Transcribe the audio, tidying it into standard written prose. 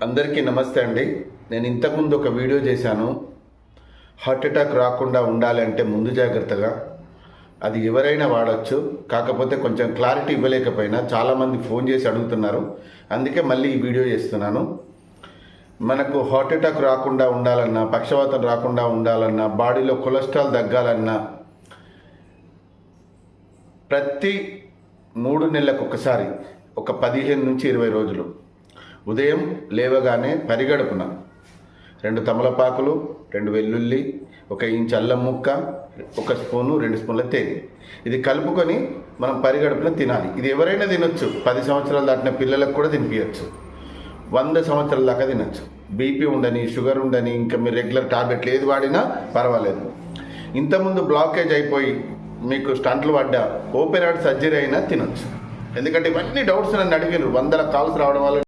అందరికీ నమస్తే అండి. నేను ఇంతకుముందు ఒక వీడియో చేశాను. హార్ట్ అటాక్ రాకుండా ఉండాలి అంటే ముందు జాగ్రత్తగా. అది ఎవరైనా వాడచ్చు. కాకపోతే కొంచెం క్లారిటీ ఇవ్వలేకపోయినా చాలామంది ఫోన్ చేసి అడుగుతున్నారు. అందుకే మళ్ళీ ఈ వీడియో చేస్తున్నాను. మనకు హార్ట్ అటాక్ రాకుండా ఉండాలన్నా, పక్షవాతం రాకుండా ఉండాలన్నా, బాడీలో కొలెస్ట్రాల్ తగ్గాలన్నా ప్రతి 3 నెలలకు ఒకసారి ఒక 15 నుంచి 20 రోజులు ఉదయం లేవగానే పరిగడుపున 2 తమలపాకులు, 2 వెల్లుల్లి, 1 ఇంచ్ అల్లం ముక్క, 1 స్పూను 2 స్పూన్ల తేనె ఇది కలుపుకొని మనం పరిగడుపున తినాలి. ఇది ఎవరైనా తినొచ్చు. 10 సంవత్సరాలు దాటిన పిల్లలకు కూడా తినిపించచ్చు. 100 సంవత్సరాల దాకా తినచ్చు. బీపీ ఉండని, షుగర్ ఉండని, ఇంకా మీరు రెగ్యులర్ టాబ్లెట్లు ఏది వాడినా పర్వాలేదు. ఇంతకుముందు బ్లాకేజ్ అయిపోయి మీకు స్టంట్లు పడ్డా, ఓపెన్ హార్ట్ సర్జరీ అయినా తినొచ్చు. ఎందుకంటే ఇవన్నీ డౌట్స్ నన్ను అడిగారు. 100 కాల్స్ రావడం వల్ల